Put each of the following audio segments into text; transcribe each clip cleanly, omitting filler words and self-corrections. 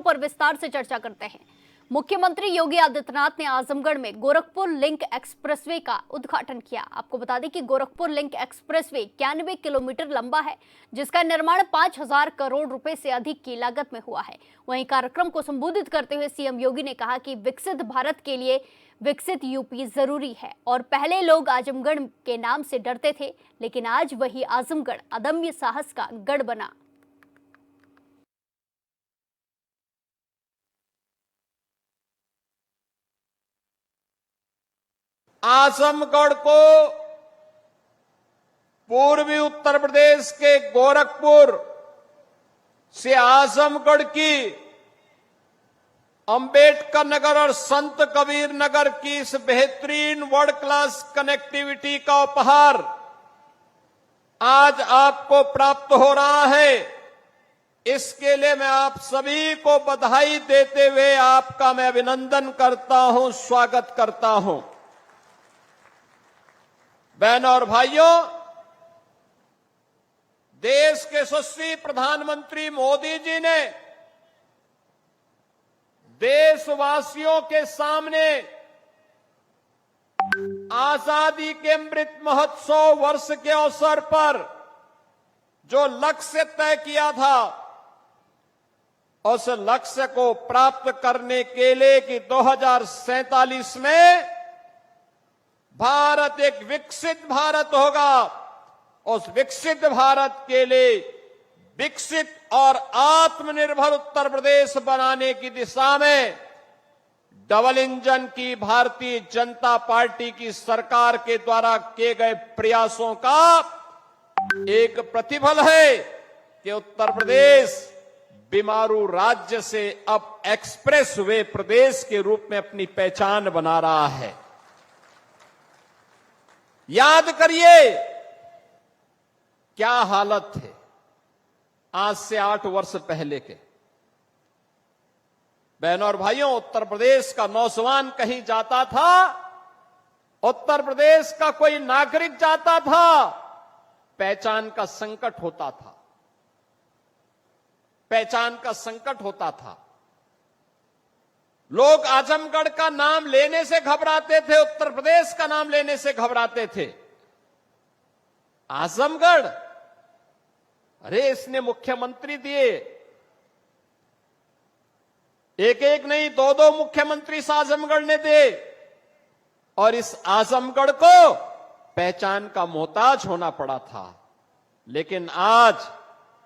पर विस्तार से चर्चा करते हैं। मुख्यमंत्री योगी आदित्यनाथ ने आजमगढ़ में गोरखपुर लिंक एक्सप्रेसवे का उद्घाटन किया। आपको बता दें कि गोरखपुर लिंक एक्सप्रेसवे 91 किलोमीटर लंबा है, जिसका निर्माण 5,000 करोड़ रुपए से अधिक की लागत में हुआ है। वहीं कार्यक्रम को संबोधित करते हुए सीएम योगी ने कहा कि विकसित भारत के लिए विकसित यूपी जरूरी है और पहले लोग आजमगढ़ के नाम से डरते थे, लेकिन आज वही आजमगढ़ अदम्य साहस का गढ़ बना। आजमगढ़ को पूर्वी उत्तर प्रदेश के गोरखपुर से आजमगढ़ की अंबेडकर नगर और संत कबीर नगर की इस बेहतरीन वर्ल्ड क्लास कनेक्टिविटी का उपहार आज आपको प्राप्त हो रहा है। इसके लिए मैं आप सभी को बधाई देते हुए आपका मैं अभिनंदन करता हूं, स्वागत करता हूं। बहनों और भाइयों, देश के यशस्वी प्रधानमंत्री मोदी जी ने देशवासियों के सामने आजादी के अमृत महोत्सव वर्ष के अवसर पर जो लक्ष्य तय किया था, उस लक्ष्य को प्राप्त करने के लिए कि 2047 में भारत एक विकसित भारत होगा, उस विकसित भारत के लिए विकसित और आत्मनिर्भर उत्तर प्रदेश बनाने की दिशा में डबल इंजन की भारतीय जनता पार्टी की सरकार के द्वारा किए गए प्रयासों का एक प्रतिफल है कि उत्तर प्रदेश बीमारू राज्य से अब एक्सप्रेस वे प्रदेश के रूप में अपनी पहचान बना रहा है। याद करिए क्या हालत थे आज से 8 वर्ष पहले के। बहनों और भाइयों, उत्तर प्रदेश का नौजवान कहीं जाता था, उत्तर प्रदेश का कोई नागरिक जाता था, पहचान का संकट होता था, पहचान का संकट होता था। लोग आजमगढ़ का नाम लेने से घबराते थे, उत्तर प्रदेश का नाम लेने से घबराते थे। आजमगढ़, अरे इसने मुख्यमंत्री दिए, एक एक नहीं 2-2 मुख्यमंत्री इस आजमगढ़ ने दिए, और इस आजमगढ़ को पहचान का मोहताज होना पड़ा था। लेकिन आज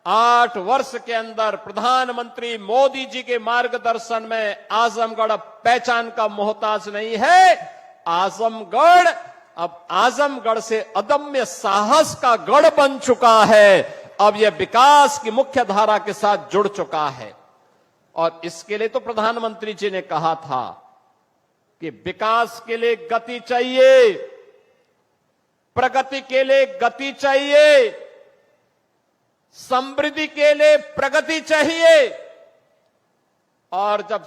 8 वर्ष के अंदर प्रधानमंत्री मोदी जी के मार्गदर्शन में आजमगढ़ अब पहचान का मोहताज नहीं है। आजमगढ़ अब आजमगढ़ से अदम्य साहस का गढ़ बन चुका है। अब यह विकास की मुख्य धारा के साथ जुड़ चुका है। और इसके लिए तो प्रधानमंत्री जी ने कहा था कि विकास के लिए गति चाहिए, प्रगति के लिए गति चाहिए, समृद्धि के लिए प्रगति चाहिए। और जब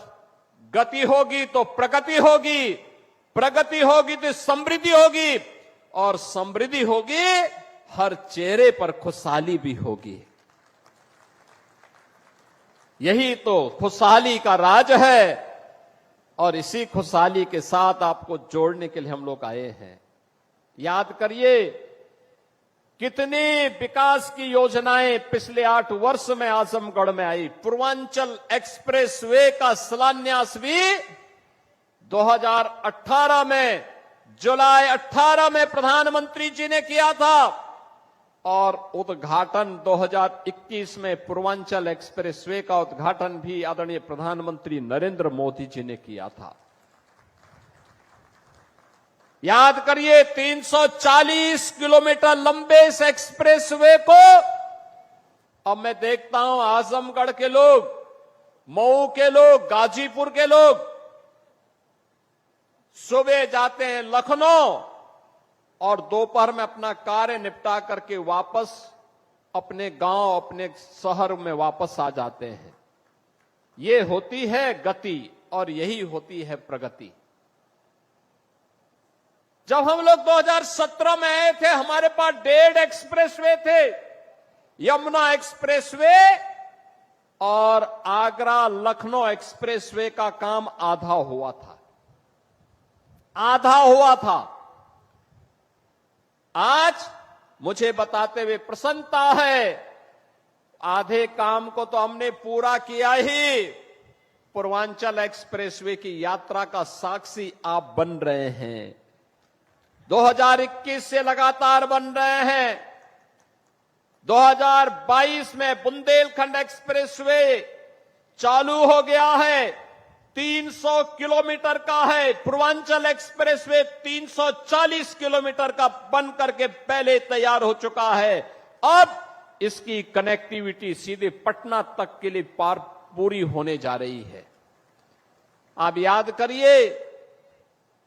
गति होगी तो प्रगति होगी, प्रगति होगी तो समृद्धि होगी, और समृद्धि होगी हर चेहरे पर खुशहाली भी होगी। यही तो खुशहाली का राज है, और इसी खुशहाली के साथ आपको जोड़ने के लिए हम लोग आए हैं। याद करिए कितनी विकास की योजनाएं पिछले 8 वर्ष में आजमगढ़ में आई। पूर्वांचल एक्सप्रेसवे का शिलान्यास भी 2018 में, जुलाई 18 में प्रधानमंत्री जी ने किया था, और उद्घाटन 2021 में पूर्वांचल एक्सप्रेसवे का उद्घाटन भी आदरणीय प्रधानमंत्री नरेंद्र मोदी जी ने किया था। याद करिए 340 किलोमीटर लंबे इस एक्सप्रेसवे को अब मैं देखता हूं आजमगढ़ के लोग, मऊ के लोग, गाजीपुर के लोग सुबह जाते हैं लखनऊ और दोपहर में अपना कार्य निपटा करके वापस अपने गांव, अपने शहर में वापस आ जाते हैं। ये होती है गति और यही होती है प्रगति। जब हम लोग 2017 में आए थे, हमारे पास 1.5 एक्सप्रेसवे थे। यमुना एक्सप्रेसवे और आगरा लखनऊ एक्सप्रेसवे का काम आधा हुआ था। आज मुझे बताते हुए प्रसन्नता है, आधे काम को तो हमने पूरा किया ही, पूर्वांचल एक्सप्रेसवे की यात्रा का साक्षी आप बन रहे हैं। 2021 से लगातार बन रहे हैं। 2022 में बुंदेलखंड एक्सप्रेसवे चालू हो गया है, 300 किलोमीटर का है। पूर्वांचल एक्सप्रेसवे 340 किलोमीटर का बन करके पहले तैयार हो चुका है। अब इसकी कनेक्टिविटी सीधे पटना तक के लिए पूरी होने जा रही है। आप याद करिए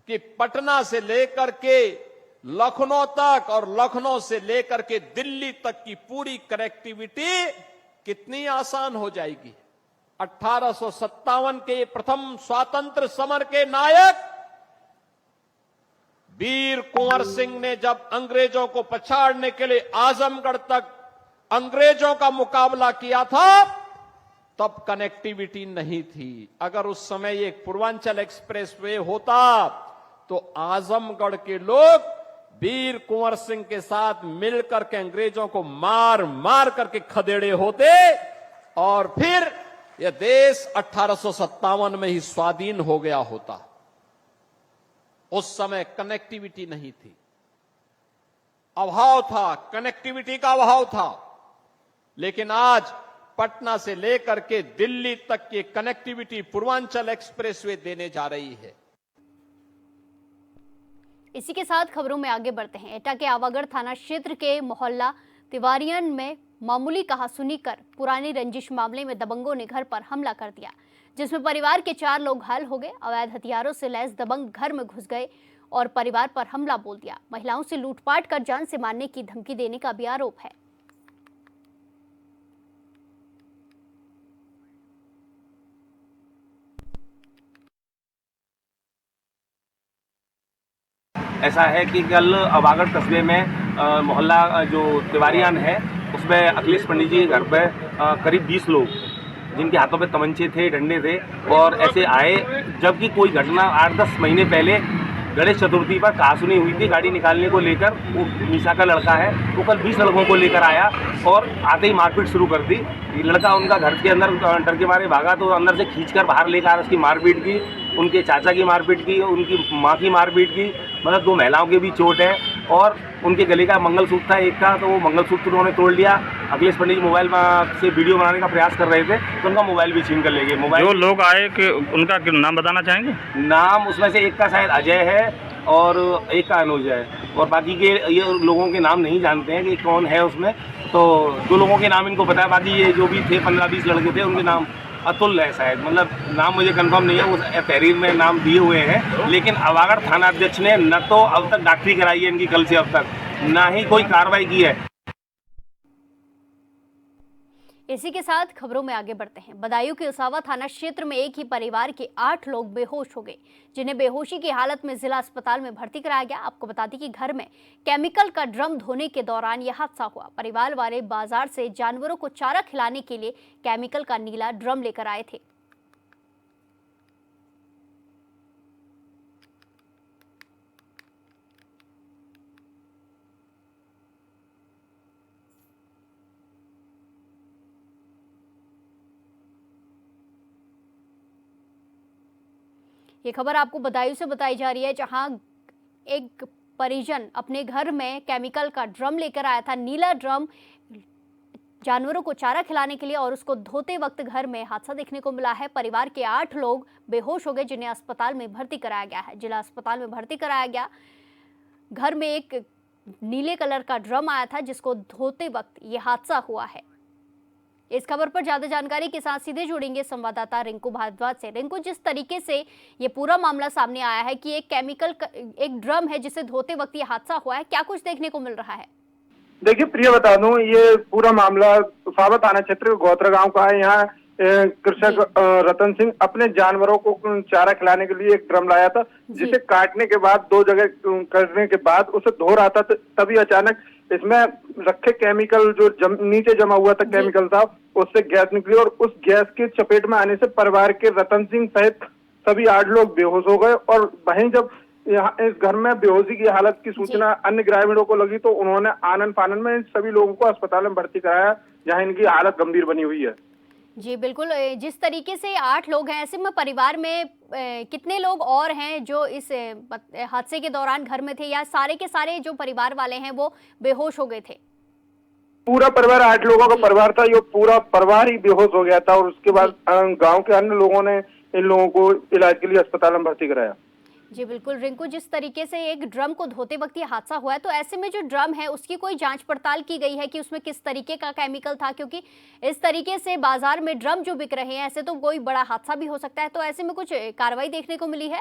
कि पटना से लेकर के लखनऊ तक और लखनऊ से लेकर के दिल्ली तक की पूरी कनेक्टिविटी कितनी आसान हो जाएगी। 1857 के प्रथम स्वातंत्र समर के नायक वीर कुंवर सिंह ने जब अंग्रेजों को पछाड़ने के लिए आजमगढ़ तक अंग्रेजों का मुकाबला किया था, तब कनेक्टिविटी नहीं थी। अगर उस समय ये पूर्वांचल एक्सप्रेसवे होता तो आजमगढ़ के लोग वीर कुंवर सिंह के साथ मिलकर के अंग्रेजों को मार मार करके खदेड़े होते और फिर यह देश 1857 में ही स्वाधीन हो गया होता। उस समय कनेक्टिविटी नहीं थी, अभाव था, कनेक्टिविटी का अभाव था। लेकिन आज पटना से लेकर के दिल्ली तक की कनेक्टिविटी पूर्वांचल एक्सप्रेसवे देने जा रही है। इसी के साथ खबरों में आगे बढ़ते हैं। एटा के आवागढ़ थाना क्षेत्र के मोहल्ला तिवारियन में मामूली कहासुनी कर पुरानी रंजिश मामले में दबंगों ने घर पर हमला कर दिया, जिसमें परिवार के 4 लोग घायल हो गए। अवैध हथियारों से लैस दबंग घर में घुस गए और परिवार पर हमला बोल दिया। महिलाओं से लूटपाट कर जान से मारने की धमकी देने का भी आरोप है। ऐसा है कि कल आवागढ़ कस्बे में मोहल्ला जो तिवारियान है उसमें अखिलेश पंडित जी के घर पे करीब 20 लोग जिनके हाथों पे तमंचे थे, डंडे थे और ऐसे आए, जबकि कोई घटना 8-10 महीने पहले गणेश चतुर्थी पर कहासुनी हुई थी गाड़ी निकालने को लेकर। वो मीसा का लड़का है, वो कल 20 लड़कों को लेकर आया और आते ही मारपीट शुरू कर दी। लड़का उनका घर के अंदर डर के मारे भागा तो अंदर से खींचकर बाहर लेकर उसकी मारपीट की, उनके चाचा की मारपीट की, उनकी माँ की मारपीट की, मतलब 2 महिलाओं के भी चोट है और उनके गले का मंगलसूत्र था एक का, तो वो मंगलसूत्र उन्होंने तोड़ लिया। अखिलेश पंडित जी मोबाइल से वीडियो बनाने का प्रयास कर रहे थे तो उनका मोबाइल भी छीन कर ले गए। मोबाइल जो लोग आए कि उनका नाम बताना चाहेंगे? नाम उसमें से एक का शायद अजय है और एक का अनुज है और बाकी के ये लोगों के नाम नहीं जानते हैं कि कौन है उसमें। तो 2 लोगों के नाम इनको पता है, बाकी ये जो भी थे 15-20 लड़के थे उनके नाम अतुल है शायद, मतलब नाम मुझे कंफर्म नहीं है, वो तहरीर में नाम दिए हुए हैं। लेकिन आवागढ़ थाना अध्यक्ष ने न तो अब तक डॉक्टरी कराई है इनकी कल से अब तक, ना ही कोई कार्रवाई की है। इसी के साथ खबरों में आगे बढ़ते हैं। बदायूं के उसावा थाना क्षेत्र में एक ही परिवार के 8 लोग बेहोश हो गए, जिन्हें बेहोशी की हालत में जिला अस्पताल में भर्ती कराया गया। आपको बता दें कि घर में केमिकल का ड्रम धोने के दौरान यह हादसा हुआ। परिवार वाले बाजार से जानवरों को चारा खिलाने के लिए केमिकल का नीला ड्रम लेकर आए थे। ये खबर आपको बदायूं से बताई जा रही है, जहां एक परिजन अपने घर में केमिकल का ड्रम लेकर आया था, नीला ड्रम, जानवरों को चारा खिलाने के लिए, और उसको धोते वक्त घर में हादसा देखने को मिला है। परिवार के 8 लोग बेहोश हो गए, जिन्हें अस्पताल में भर्ती कराया गया है। जिला अस्पताल में भर्ती कराया गया। घर में एक नीले कलर का ड्रम आया था, जिसको धोते वक्त ये हादसा हुआ है। इस खबर पर ज्यादा जानकारी के साथ सीधे जुड़ेंगे संवाददाता रिंकू भारद्वाज से। रिंकू, जिस तरीके से ये पूरा मामला सामने आया है कि एक केमिकल एक ड्रम है जिसे धोते वक्त ये हादसा हुआ है, क्या कुछ देखने को मिल रहा है? देखिए प्रिय, बता दूं, ये पूरा मामला उसावा थाना क्षेत्र गोत्रा गांव का है। यहाँ कृषक रतन सिंह अपने जानवरों को चारा खिलाने के लिए एक ड्रम लाया था, जिसे काटने के बाद 2 जगह करने के बाद उसे धो रहा था, तभी अचानक इसमें रखे केमिकल जो नीचे जमा हुआ था केमिकल था, उससे गैस निकली और उस गैस के चपेट में आने से परिवार के रतन सिंह सहित सभी 8 लोग बेहोश हो गए। और वहीं जब यहाँ इस घर में बेहोशी की हालत की सूचना अन्य ग्रामीणों को लगी तो उन्होंने आनन फानन में इन सभी लोगों को अस्पताल में भर्ती कराया, जहां इनकी हालत गंभीर बनी हुई है। जी बिल्कुल, जिस तरीके से 8 लोग हैं, ऐसे में परिवार में कितने लोग और हैं जो इस हादसे के दौरान घर में थे, या सारे के सारे जो परिवार वाले हैं वो बेहोश हो गए थे? पूरा परिवार 8 लोगों का परिवार था, ये पूरा परिवार ही बेहोश हो गया था और उसके बाद गांव के अन्य लोगों ने इन लोगों को इलाज के लिए अस्पताल में भर्ती कराया। जी बिल्कुल रिंकू, जिस तरीके से एक ड्रम को धोते वक्त ये हादसा हुआ है, तो ऐसे में जो ड्रम है उसकी कोई जांच पड़ताल की गई है कि उसमें किस तरीके का केमिकल था? क्योंकि इस तरीके से बाजार में ड्रम जो बिक रहे हैं, ऐसे तो कोई बड़ा हादसा भी हो सकता है, तो ऐसे में कुछ कार्रवाई देखने को मिली है?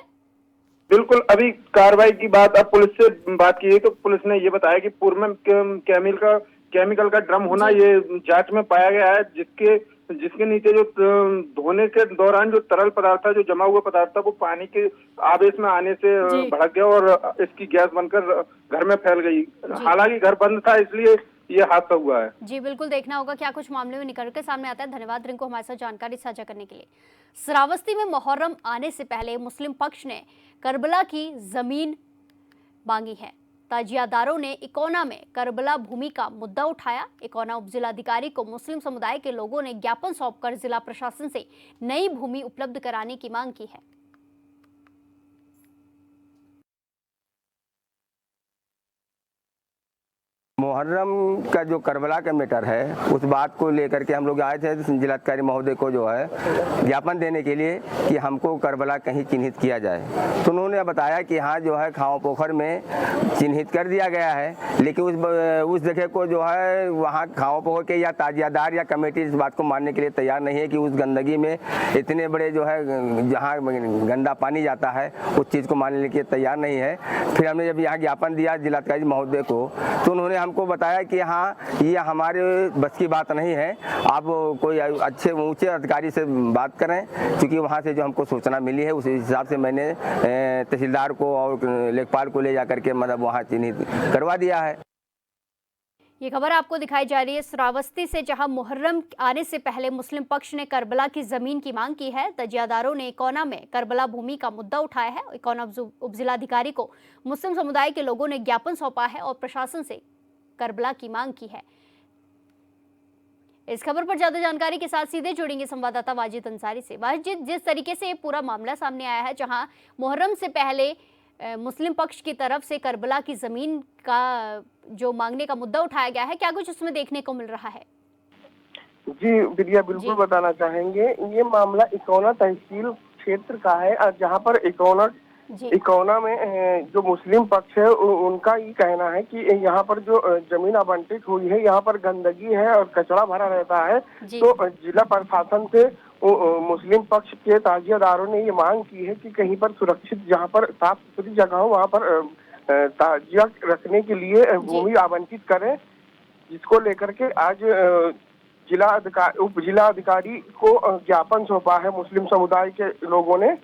बिल्कुल, अभी कार्रवाई की बात अब पुलिस से बात की है तो पुलिस ने ये बताया कि पूर्व में केमिकल का ड्रम होना ये जांच में पाया गया है, जिसके नीचे जो धोने के दौरान जो तरल पदार्थ था, जो जमा हुआ पदार्थ था, वो पानी के आवेश में आने से भड़क गया और इसकी गैस बनकर घर में फैल गई। हालांकि घर बंद था, इसलिए ये हादसा हुआ है। जी बिल्कुल, देखना होगा क्या कुछ मामले में निकल के सामने आता है। धन्यवाद रिंकू हमारे साथ जानकारी साझा करने के लिए। श्रावस्ती में मुहर्रम आने से पहले मुस्लिम पक्ष ने करबला की जमीन मांगी है। ताजियादारों ने इकोना में करबला भूमि का मुद्दा उठाया। इकोना उपजिलाधिकारी को मुस्लिम समुदाय के लोगों ने ज्ञापन सौंपकर जिला प्रशासन से नई भूमि उपलब्ध कराने की मांग की है। मुहर्रम का जो करबला का मैटर है, उस बात को लेकर के हम लोग आए थे जिलाधिकारी महोदय को जो है ज्ञापन देने के लिए कि हमको करबला कहीं चिन्हित किया जाए। तो उन्होंने बताया कि हाँ जो है खाओ पोखर में चिन्हित कर दिया गया है, लेकिन उस जगह को जो है वहाँ खाओ पोखर के या ताजियादार या कमेटी इस बात को मानने के लिए तैयार नहीं है कि उस गंदगी में इतने बड़े जो है जहाँ गंदा पानी जाता है उस चीज़ को मानने के लिए तैयार नहीं है। फिर हमने जब यहाँ ज्ञापन दिया जिलाधिकारी महोदय को तो उन्होंने हमको बताया कि हाँ ये हमारे बस की बात नहीं है, आप कोई अच्छे ऊंचे अधिकारी से बात करें, क्योंकि वहाँ से जो हमको सूचना मिली है उस हिसाब से मैंने तहसीलदार को और लेखपाल को ले जाकर के मतलब वहाँ चिन्हित करवा दिया है। ये खबर आपको दिखाई जा रही है श्रावस्ती से, जहां मुहर्रम आने से पहले मुस्लिम पक्ष ने करबला की जमीन की मांग की है। तजियादारों ने इकोना में करबला भूमि का मुद्दा उठाया है। इकोना उपजिलाधिकारी को मुस्लिम समुदाय के लोगों ने ज्ञापन सौंपा है और प्रशासन से करबला की मांग की है। इस खबर पर ज्यादा जानकारी के साथ सीधे जुड़ेंगे संवाददाता वाजिद अंसारी से। वाजिद, जिस तरीके से पूरा मामला सामने आया है, जहां मुहर्रम से पहले मुस्लिम पक्ष की तरफ से करबला की जमीन का जो मांगने का मुद्दा उठाया गया है, क्या कुछ उसमें देखने को मिल रहा है? जी विद्या, बिल्कुल बताना चाहेंगे। ये मामला इकोना तहसील क्षेत्र का है, जहाँ पर इकोना में जो मुस्लिम पक्ष है उनका ये कहना है कि यहाँ पर जो जमीन आवंटित हुई है यहाँ पर गंदगी है और कचरा भरा रहता है। तो जिला प्रशासन से मुस्लिम पक्ष के ताजियादारों ने ये मांग की है कि कहीं पर सुरक्षित, जहाँ पर साफ सुथरी जगह हो, वहाँ पर ताजिया रखने के लिए भूमि आवंटित करें, जिसको लेकर के आज उप जिला अधिकारी को ज्ञापन सौंपा है मुस्लिम समुदाय के लोगों ने।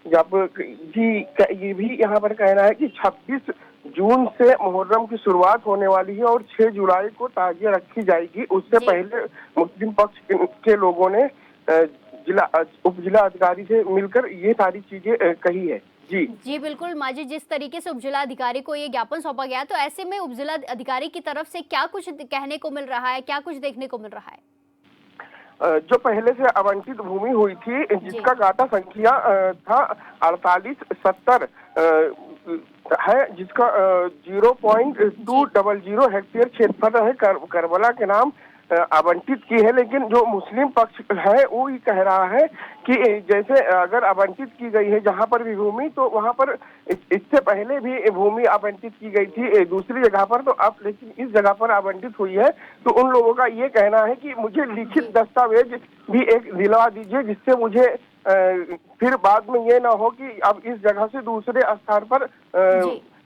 ये भी यहाँ पर कहना है कि 26 जून से मुहर्रम की शुरुआत होने वाली है और 6 जुलाई को ताजिया रखी जाएगी। उससे पहले मुस्लिम पक्ष के लोगों ने उप जिला अधिकारी से मिलकर ये सारी चीजें कही है। जी बिल्कुल माजिद, जिस तरीके से उपजिला अधिकारी को ये ज्ञापन सौंपा गया, तो ऐसे में उपजिला अधिकारी की तरफ से क्या कुछ कहने को मिल रहा है, क्या कुछ देखने को मिल रहा है? जो पहले से आवंटित भूमि हुई थी, जिसका गाटा संख्या था 4870 है, जिसका 0.200 हेक्टेयर क्षेत्रफल है, करबला के नाम आवंटित की है। लेकिन जो मुस्लिम पक्ष है वो ये कह रहा है कि जैसे अगर आवंटित की गई है जहां पर भी भूमि, तो वहां पर इससे पहले भी भूमि आवंटित की गई थी दूसरी जगह पर, तो अब लेकिन इस जगह पर आवंटित हुई है। तो उन लोगों का ये कहना है कि मुझे लिखित दस्तावेज भी एक दिलवा दीजिए, जिससे मुझे फिर बाद में ये ना हो कि अब इस जगह से दूसरे स्थान पर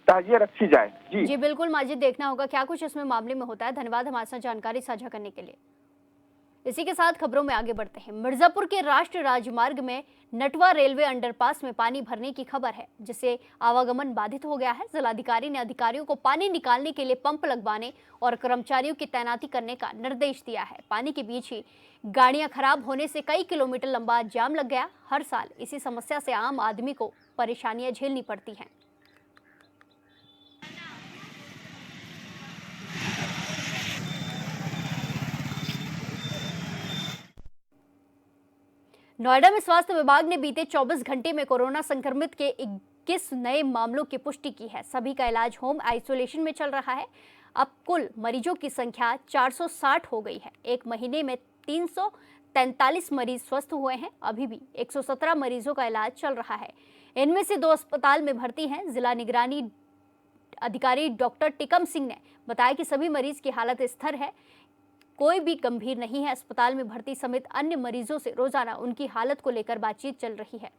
ताजिया रखी जाए। जी बिल्कुल माजिद, देखना होगा क्या कुछ इसमें मामले में होता है। धन्यवाद हमारे साथ जानकारी साझा करने के लिए। इसी के साथ खबरों में आगे बढ़ते हैं। मिर्जापुर के राष्ट्रीय राजमार्ग में नटवा रेलवे अंडरपास में पानी भरने की खबर है, जिससे आवागमन बाधित हो गया है। जिलाधिकारी ने अधिकारियों को पानी निकालने के लिए पंप लगवाने और कर्मचारियों की तैनाती करने का निर्देश दिया है। पानी के बीच ही गाड़ियां खराब होने से कई किलोमीटर लंबा जाम लग गया। हर साल इसी समस्या से आम आदमी को परेशानियां झेलनी पड़ती हैं। नोएडा में स्वास्थ्य विभाग ने बीते 24 घंटे में कोरोना संक्रमित के 21 नए मामलों की पुष्टि की है। सभी का इलाज होम आइसोलेशन में चल रहा है। अब कुल मरीजों की संख्या 460 हो गई है। एक महीने में 343 मरीज स्वस्थ हुए हैं। अभी भी 117 मरीजों का इलाज चल रहा है। इनमें से 2 अस्पताल में भर्ती हैं। जिला निगरानी अधिकारी डॉक्टर टिकम सिंह ने बताया कि सभी मरीज की हालत स्थिर है, कोई भी गंभीर नहीं है। अस्पताल में भर्ती समेत अन्य मरीजों से रोजाना उनकी हालत को लेकर बातचीत चल रही है।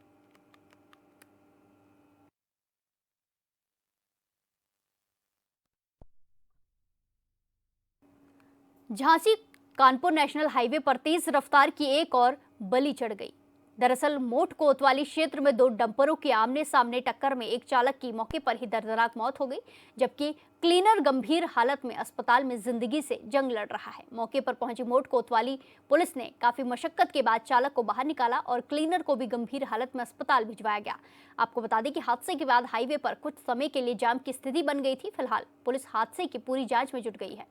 झांसी कानपुर नेशनल हाईवे पर तेज रफ्तार की एक और बलि चढ़ गई। दरअसल मोट कोतवाली क्षेत्र में 2 डंपरों की आमने सामने टक्कर में एक चालक की मौके पर ही दर्दनाक मौत हो गई, जबकि क्लीनर गंभीर हालत में अस्पताल में जिंदगी से जंग लड़ रहा है। मौके पर पहुंची मोट कोतवाली पुलिस ने काफी मशक्कत के बाद चालक को बाहर निकाला और क्लीनर को भी गंभीर हालत में अस्पताल भिजवाया गया। आपको बता दें कि हादसे के बाद हाईवे पर कुछ समय के लिए जाम की स्थिति बन गई थी। फिलहाल पुलिस हादसे की पूरी जांच में जुट गई है।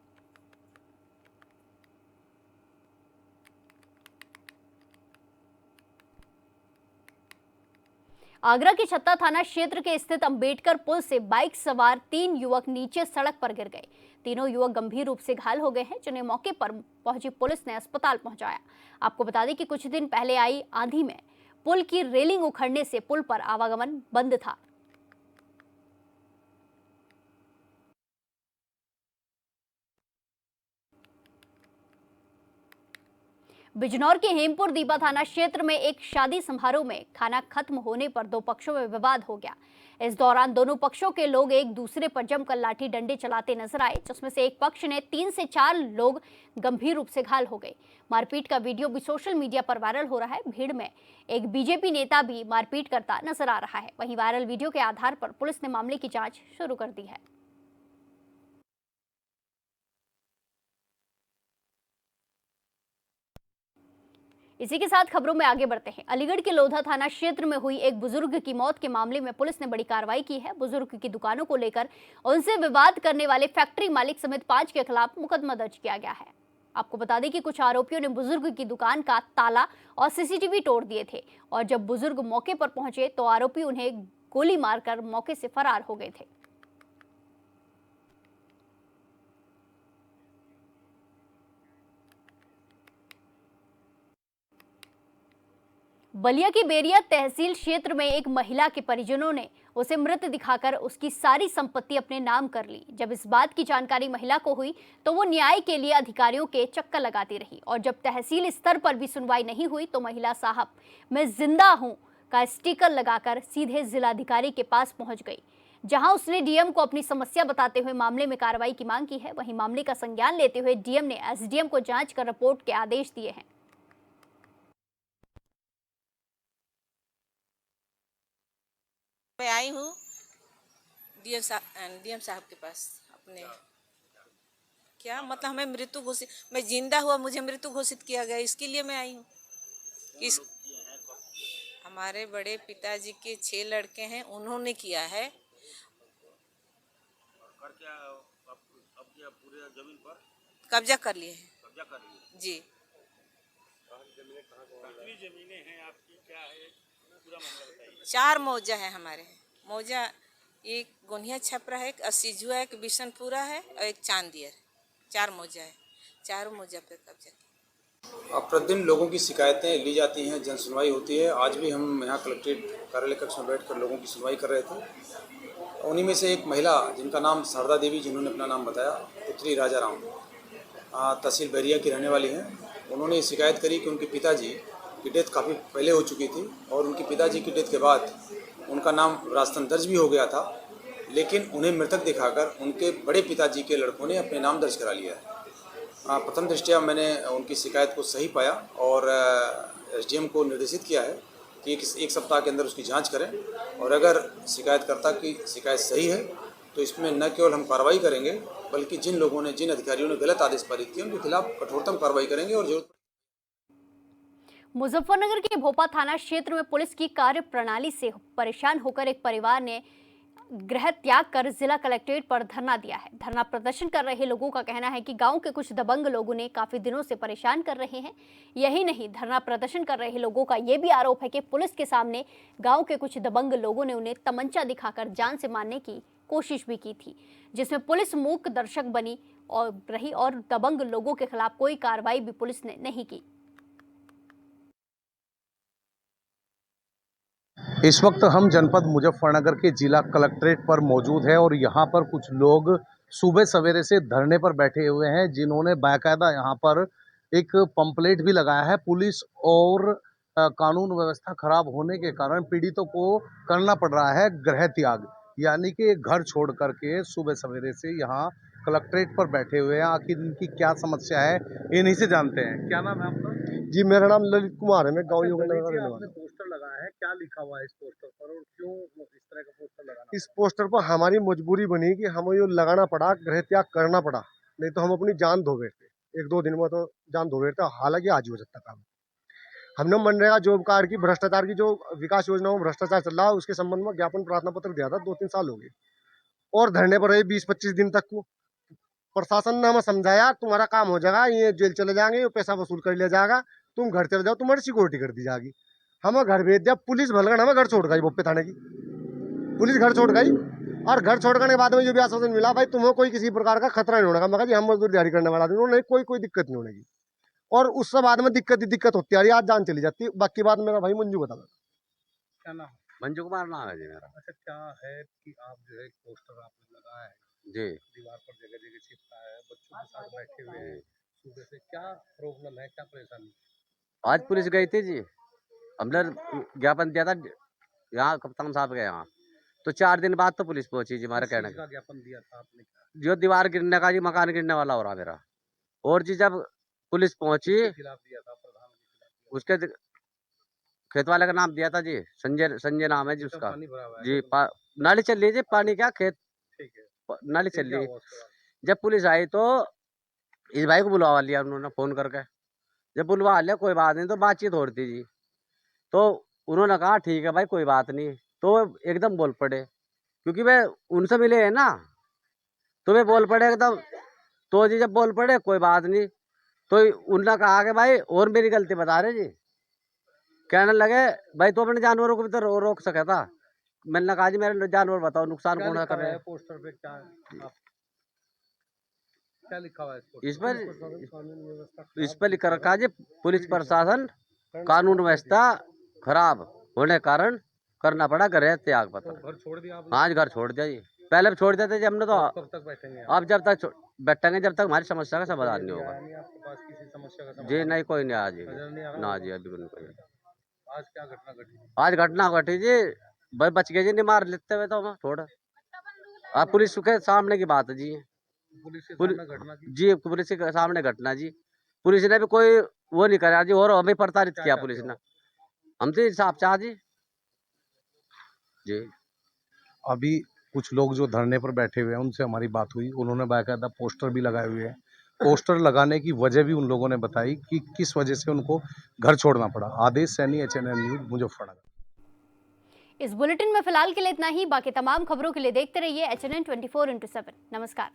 आगरा के छत्ता थाना क्षेत्र के स्थित अंबेडकर पुल से बाइक सवार 3 युवक नीचे सड़क पर गिर गए। तीनों युवक गंभीर रूप से घायल हो गए हैं, जिन्हें मौके पर पहुंची पुलिस ने अस्पताल पहुंचाया। आपको बता दें कि कुछ दिन पहले आई आंधी में पुल की रेलिंग उखड़ने से पुल पर आवागमन बंद था। बिजनौर के हेमपुर दीपा थाना क्षेत्र में एक शादी समारोह में खाना खत्म होने पर 2 पक्षों में विवाद हो गया। इस दौरान दोनों पक्षों के लोग एक दूसरे पर जमकर लाठी डंडे चलाते नजर आए, जिसमें से एक पक्ष ने 3 से 4 लोग गंभीर रूप से घायल हो गए। मारपीट का वीडियो भी सोशल मीडिया पर वायरल हो रहा है। भीड़ में एक बीजेपी नेता भी मारपीट करता नजर आ रहा है। वहीं वायरल वीडियो के आधार पर पुलिस ने मामले की जांच शुरू कर दी है। इसी के साथ खबरों में आगे बढ़ते हैं। अलीगढ़ के लोधा थाना क्षेत्र में हुई एक बुजुर्ग की मौत के मामले में पुलिस ने बड़ी कार्रवाई की है। बुजुर्ग की दुकानों को लेकर उनसे विवाद करने वाले फैक्ट्री मालिक समेत 5 के खिलाफ मुकदमा दर्ज किया गया है। आपको बता दें कि कुछ आरोपियों ने बुजुर्ग की दुकान का ताला और सीसीटीवी तोड़ दिए थे और जब बुजुर्ग मौके पर पहुंचे तो आरोपी उन्हें गोली मारकर मौके से फरार हो गए थे। बलिया की बेरिया तहसील क्षेत्र में एक महिला के परिजनों ने उसे मृत दिखाकर उसकी सारी संपत्ति अपने नाम कर ली। जब इस बात की जानकारी महिला को हुई तो वो न्याय के लिए अधिकारियों के चक्कर लगाती रही और जब तहसील स्तर पर भी सुनवाई नहीं हुई तो महिला साहब मैं जिंदा हूं का स्टिकर लगाकर सीधे जिलाधिकारी के पास पहुंच गई, जहां उसने डीएम को अपनी समस्या बताते हुए मामले में कार्रवाई की मांग की है। वहीं मामले का संज्ञान लेते हुए डीएम ने एसडीएम को जांच कर रिपोर्ट के आदेश दिए हैं। मैं आई हूँ डीएम साहब के पास अपने क्या मतलब हमें मृत्यु घोषित, मैं जिंदा हुआ मुझे मृत्यु घोषित किया गया, इसके लिए मैं आई हूँ। इस हमारे बड़े पिताजी के 6 लड़के हैं, उन्होंने किया है। कब्जा कर लिए हैं जी। जमीनें हैं आपकी, क्या है पूरा मामला बताइए। 4 मौजा है हमारे। मौजा एक गोनिया छपरा है, एक असीजुआ, एक बिशनपुरा है और एक चांदियर। 4 मौजा है। 4 मौजा पे कब्जा किया। प्रतिदिन लोगों की शिकायतें ली जाती हैं, जन सुनवाई होती है। आज भी हम यहाँ कलेक्ट्रेट कार्यालय कक्ष में बैठकर लोगों की सुनवाई कर रहे थे। उन्हीं में से एक महिला जिनका नाम शारदा देवी, जिन्होंने अपना नाम बताया, पुत्री राजा राम, तहसील बैरिया की रहने वाली हैं। उन्होंने शिकायत करी कि उनके पिताजी की डेथ काफ़ी पहले हो चुकी थी और उनके पिताजी की डेथ के बाद उनका नाम राजस्थान दर्ज भी हो गया था, लेकिन उन्हें मृतक दिखाकर उनके बड़े पिताजी के लड़कों ने अपने नाम दर्ज करा लिया है। प्रथम दृष्टया मैंने उनकी शिकायत को सही पाया और एसडीएम को निर्देशित किया है कि एक सप्ताह के अंदर उसकी जांच करें और अगर शिकायतकर्ता की शिकायत सही है तो इसमें न केवल हम कार्रवाई करेंगे बल्कि जिन अधिकारियों ने गलत आदेश पारित किए उनके खिलाफ कठोरतम कार्रवाई करेंगे और जरूरत। मुजफ्फरनगर के भोपा थाना क्षेत्र में पुलिस की कार्य प्रणाली से परेशान होकर एक परिवार ने गृह त्याग कर जिला कलेक्ट्रेट पर धरना दिया है। धरना प्रदर्शन कर रहे लोगों का कहना है कि गांव के कुछ दबंग लोगों ने काफी दिनों से परेशान कर रहे हैं। यही नहीं, धरना प्रदर्शन कर रहे लोगों का यह भी आरोप है कि पुलिस के सामने गांव के कुछ दबंग लोगों ने उन्हें तमंचा दिखाकर जान से मारने की कोशिश भी की थी, जिसमें पुलिस मूक दर्शक बनी और दबंग लोगों के खिलाफ कोई कार्रवाई भी पुलिस ने नहीं की। इस वक्त हम जनपद मुजफ्फरनगर के जिला कलेक्ट्रेट पर मौजूद है और यहाँ पर कुछ लोग सुबह सवेरे से धरने पर बैठे हुए हैं, जिन्होंने बाकायदा यहाँ पर एक पंपलेट भी लगाया है। पुलिस और कानून व्यवस्था खराब होने के कारण पीड़ितों को करना पड़ रहा है गृह त्याग, यानी कि घर छोड़ करके सुबह सवेरे से यहाँ कलेक्ट्रेट पर बैठे हुए हैं। आखिर इनकी क्या समस्या है इन्हीं से जानते हैं। क्या नाम है आपका? जी, मेरा नाम ललित कुमार है, मैं गाँव योगेंद्र। आपने पोस्टर लगाया है, क्या लिखा हुआ है इस पोस्टर पर और क्यों इस तरह का पोस्टर लगाना? इस पोस्टर पर हमारी मजबूरी बनी कि हमें ये लगाना पड़ा, गृह त्याग करना पड़ा, नहीं तो हम अपनी जान धो बैठते। 1-2 दिन में तो जान धो बैठते। हालांकि आज हो सकता काम। हमने मनरेगा जॉब कार्ड की भ्रष्टाचार की जो विकास योजनाओं में भ्रष्टाचार चल रहा है उसके संबंध में ज्ञापन प्रार्थना पत्र दिया था। 2-3 साल हो गए और धरने पर रहे 20-25 दिन तक को। प्रशासन ने हमें समझाया तुम्हारा काम हो जाएगा, ये जेल चले जाएंगे, ये पैसा वसूल कर लिया जाएगा, तुम घर चले जाओ, तुम्हारी सिक्योरिटी कर दी जाएगी। हमें घर भेज दिया पुलिस भलगन, हमें घर छोड़ गई। बोप्पे थाने की पुलिस घर छोड़ गई और घर छोड़ने के बाद में जो भी आश्वासन मिला, भाई तुम्हें कोई किसी प्रकार का खतरा नहीं होगा। मैं कहा जी हम मजदूर दिहाड़ी करने वाला नहीं, कोई दिक्कत नहीं होगी। और उससे बाद में दिक्कत होती आ रही, आज जान चली जाती है। बाकी बात मेरा भाई मंजू बता। क्या नाम? मंजू कुमार नाम है जी मेरा। अच्छा, क्या है कि आप जो है पोस्टर आपने लगाया है जी, दीवार पर जगह जगह चिपका है, बच्चों के साथ बैठे हुए हैं सुबह से, क्या प्रॉब्लम है, क्या परेशानी? आज पुलिस गई थी जी, हमने ज्ञापन दिया था यहाँ कप्तान साहब के यहाँ, तो 4 दिन बाद तो पुलिस पहुंची जी। हमारे कहने का ज्ञापन दिया था आपने? जो दीवार गिरने का जी, मकान गिरने वाला हो रहा मेरा। और जी जब पुलिस पहुंची खिलाफ दिया था, प्रधान के खिलाफ उसके खेत वाले का नाम दिया था जी, संजय नाम है जी उसका जी। नाली चल रही है जी, पानी क्या खेत नाली चल रही। जब पुलिस आई तो इस भाई को बुलवा लिया उन्होंने फोन करके। जब बुलवा लिया कोई बात नहीं, तो बातचीत हो रही थी जी, तो उन्होंने कहा ठीक है भाई कोई बात नहीं। तो एकदम बोल पड़े, क्योंकि वे उनसे मिले हैं ना, तो वे बोल पड़े एकदम। तो जी जब बोल पड़े कोई बात नहीं, तो उन्होंने कहा कि भाई और मेरी गलती बता रहे जी। कहने लगे भाई तो अपने जानवरों को भी तो रोक सका था। मैंने कहा जी मेरे जानवर बताओ नुकसान कौन कर रहे हैं। पोस्टर पे क्या लिखा हुआ है इस पर लिखा रखा जी, पुलिस प्रशासन कानून व्यवस्था खराब होने कारण करना पड़ा गृह त्याग पत्र। घर छोड़ दिया आपने? आज घर छोड़ दिया जी, पहले भी छोड़ देते जी हमने। तो कब तक बैठेंगे? अब जब तक बैठेंगे जब तक हमारी समस्या का समाधान नहीं होगा आपके पास किसी समस्या का जी। नहीं कोई नहीं आज ना जी, अभी कोई। आज क्या घटना घटी? आज घटना घटी जी, भाई बच गए जी, नहीं मार लेते हुए तो हम थोड़ा। अब पुलिस के सामने की बात है जी, पुलिस के सामने घटना की जी, पुलिस के सामने घटना जी। पुलिस ने भी कोई वो नहीं करा जी, और हमें प्रताड़ित किया पुलिस ने हमसे इंसाफ चाह जी। अभी कुछ लोग जो धरने पर बैठे हुए हैं उनसे हमारी बात हुई, उन्होंने बाकायदा पोस्टर भी लगाए हुए हैं। पोस्टर लगाने की वजह भी उन लोगों ने बताई कि किस वजह से उनको घर छोड़ना पड़ा। आदेश सैनी, HNN न्यूज, मुजफ्फरनगर। इस बुलेटिन में फिलहाल के लिए इतना ही। बाकी तमाम खबरों के लिए देखते रहिए HNN 24/7। नमस्कार।